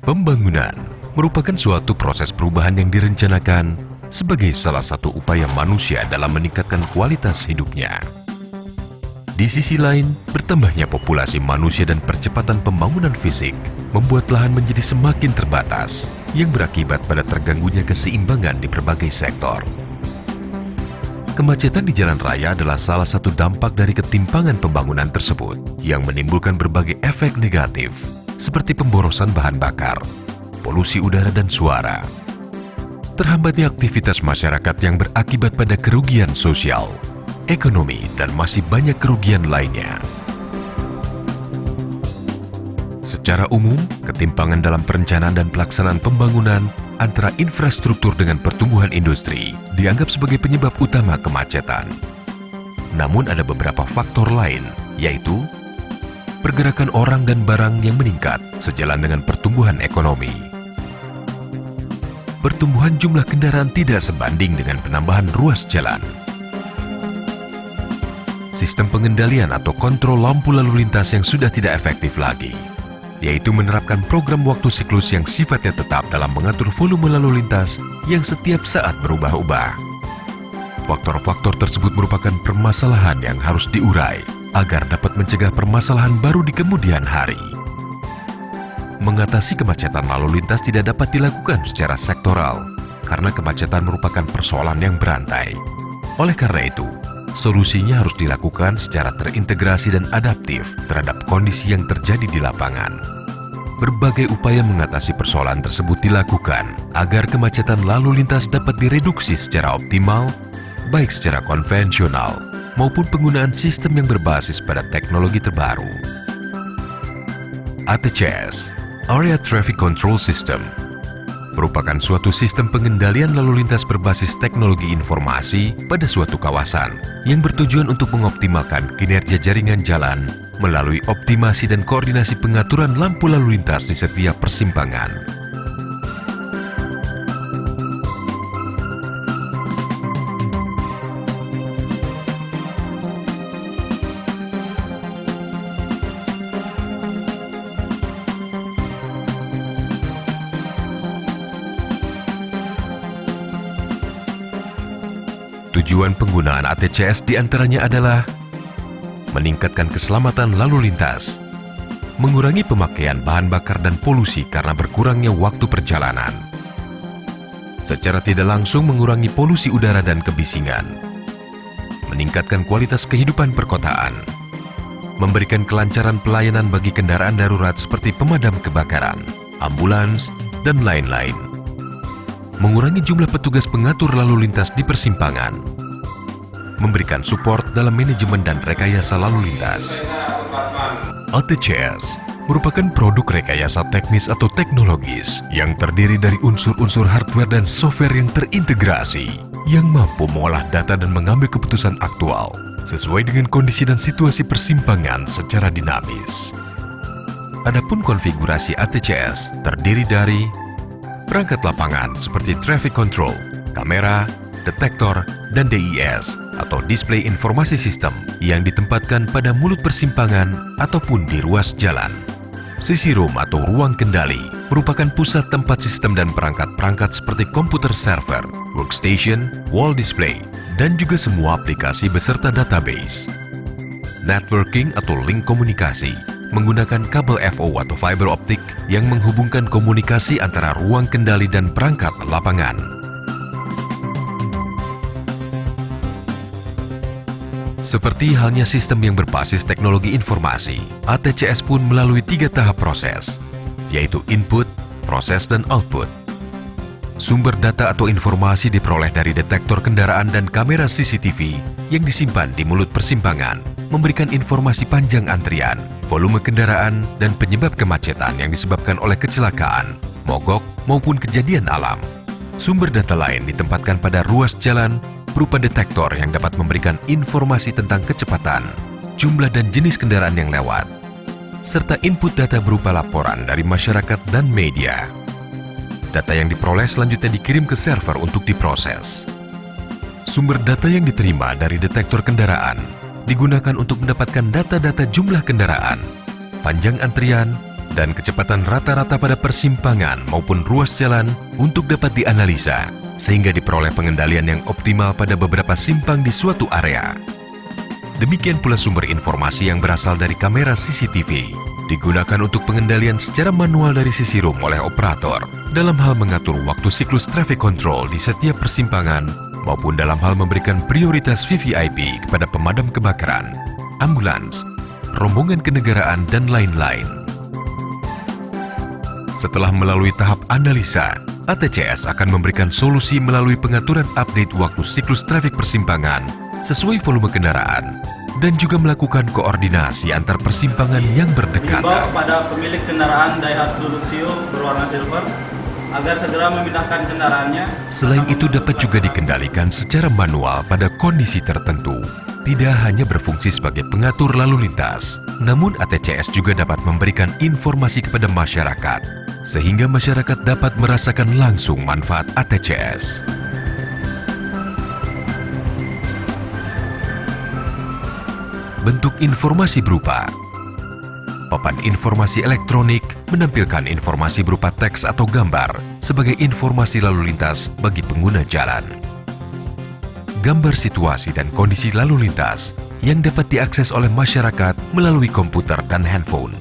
Pembangunan merupakan suatu proses perubahan yang direncanakan sebagai salah satu upaya manusia dalam meningkatkan kualitas hidupnya. Di sisi lain, bertambahnya populasi manusia dan percepatan pembangunan fisik membuat lahan menjadi semakin terbatas, yang berakibat pada terganggunya keseimbangan di berbagai sektor. Kemacetan di jalan raya adalah salah satu dampak dari ketimpangan pembangunan tersebut yang menimbulkan berbagai efek negatif, seperti pemborosan bahan bakar, polusi udara dan suara. Terhambatnya aktivitas masyarakat yang berakibat pada kerugian sosial, ekonomi, dan masih banyak kerugian lainnya. Secara umum, ketimpangan dalam perencanaan dan pelaksanaan pembangunan antara infrastruktur dengan pertumbuhan industri dianggap sebagai penyebab utama kemacetan. Namun ada beberapa faktor lain, yaitu pergerakan orang dan barang yang meningkat sejalan dengan pertumbuhan ekonomi. Pertumbuhan jumlah kendaraan tidak sebanding dengan penambahan ruas jalan. Sistem pengendalian atau kontrol lampu lalu lintas yang sudah tidak efektif lagi, yaitu menerapkan program waktu siklus yang sifatnya tetap dalam mengatur volume lalu lintas yang setiap saat berubah-ubah. Faktor-faktor tersebut merupakan permasalahan yang harus diurai agar dapat mencegah permasalahan baru di kemudian hari. Mengatasi kemacetan lalu lintas tidak dapat dilakukan secara sektoral, karena kemacetan merupakan persoalan yang berantai. Oleh karena itu, solusinya harus dilakukan secara terintegrasi dan adaptif terhadap kondisi yang terjadi di lapangan. Berbagai upaya mengatasi persoalan tersebut dilakukan agar kemacetan lalu lintas dapat direduksi secara optimal, baik secara konvensional maupun penggunaan sistem yang berbasis pada teknologi terbaru. ATCS, Area Traffic Control System, merupakan suatu sistem pengendalian lalu lintas berbasis teknologi informasi pada suatu kawasan yang bertujuan untuk mengoptimalkan kinerja jaringan jalan melalui optimasi dan koordinasi pengaturan lampu lalu lintas di setiap persimpangan. Tujuan penggunaan ATCS diantaranya adalah meningkatkan keselamatan lalu lintas, mengurangi pemakaian bahan bakar dan polusi karena berkurangnya waktu perjalanan, secara tidak langsung mengurangi polusi udara dan kebisingan, meningkatkan kualitas kehidupan perkotaan, memberikan kelancaran pelayanan bagi kendaraan darurat seperti pemadam kebakaran, ambulans, dan lain-lain, mengurangi jumlah petugas pengatur lalu lintas di persimpangan, memberikan support dalam manajemen dan rekayasa lalu lintas. ATCS merupakan produk rekayasa teknis atau teknologis yang terdiri dari unsur-unsur hardware dan software yang terintegrasi, yang mampu mengolah data dan mengambil keputusan aktual sesuai dengan kondisi dan situasi persimpangan secara dinamis. Adapun konfigurasi ATCS terdiri dari perangkat lapangan seperti traffic control, kamera, detektor, dan DIS atau display informasi sistem yang ditempatkan pada mulut persimpangan ataupun di ruas jalan. Sisi room atau ruang kendali merupakan pusat tempat sistem dan perangkat-perangkat seperti komputer server, workstation, wall display, dan juga semua aplikasi beserta database. Networking atau link komunikasi menggunakan kabel FO atau fiber optik yang menghubungkan komunikasi antara ruang kendali dan perangkat lapangan. Seperti halnya sistem yang berbasis teknologi informasi, ATCS pun melalui 3 tahap proses, yaitu input, proses, dan output. Sumber data atau informasi diperoleh dari detektor kendaraan dan kamera CCTV yang disimpan di mulut persimpangan, memberikan informasi panjang antrian, volume kendaraan, dan penyebab kemacetan yang disebabkan oleh kecelakaan, mogok, maupun kejadian alam. Sumber data lain ditempatkan pada ruas jalan berupa detektor yang dapat memberikan informasi tentang kecepatan, jumlah dan jenis kendaraan yang lewat, serta input data berupa laporan dari masyarakat dan media. Data yang diperoleh selanjutnya dikirim ke server untuk diproses. Sumber data yang diterima dari detektor kendaraan digunakan untuk mendapatkan data-data jumlah kendaraan, panjang antrian, dan kecepatan rata-rata pada persimpangan maupun ruas jalan untuk dapat dianalisa, sehingga diperoleh pengendalian yang optimal pada beberapa simpang di suatu area. Demikian pula sumber informasi yang berasal dari kamera CCTV, digunakan untuk pengendalian secara manual dari sisi room oleh operator, dalam hal mengatur waktu siklus traffic control di setiap persimpangan, maupun dalam hal memberikan prioritas VVIP kepada pemadam kebakaran, ambulans, rombongan kenegaraan, dan lain-lain. Setelah melalui tahap analisa, ATCS akan memberikan solusi melalui pengaturan update waktu siklus trafik persimpangan sesuai volume kendaraan dan juga melakukan koordinasi antar persimpangan yang berdekatan. Mengimbau kepada pemilik kendaraan Daihatsu Luxio berwarna silver agar segera memindahkan kendaraannya. Selain itu dapat juga dikendalikan secara manual pada kondisi tertentu. Tidak hanya berfungsi sebagai pengatur lalu lintas, namun ATCS juga dapat memberikan informasi kepada masyarakat, sehingga masyarakat dapat merasakan langsung manfaat ATCS. Bentuk informasi berupa papan informasi elektronik menampilkan informasi berupa teks atau gambar sebagai informasi lalu lintas bagi pengguna jalan. Gambar situasi dan kondisi lalu lintas yang dapat diakses oleh masyarakat melalui komputer dan handphone.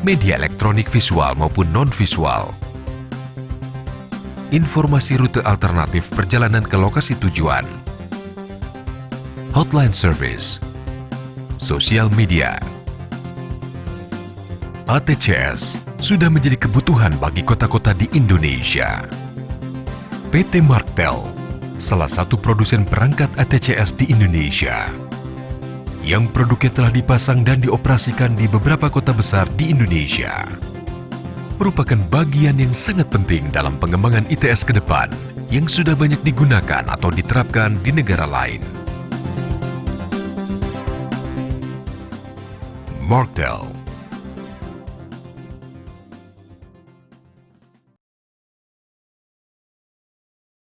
Media elektronik visual maupun non-visual. Informasi rute alternatif perjalanan ke lokasi tujuan. Hotline service. Sosial media. ATCS sudah menjadi kebutuhan bagi kota-kota di Indonesia. PT Marktel, salah satu produsen perangkat ATCS di Indonesia, yang produknya telah dipasang dan dioperasikan di beberapa kota besar di Indonesia, merupakan bagian yang sangat penting dalam pengembangan ITS ke depan yang sudah banyak digunakan atau diterapkan di negara lain. Marktel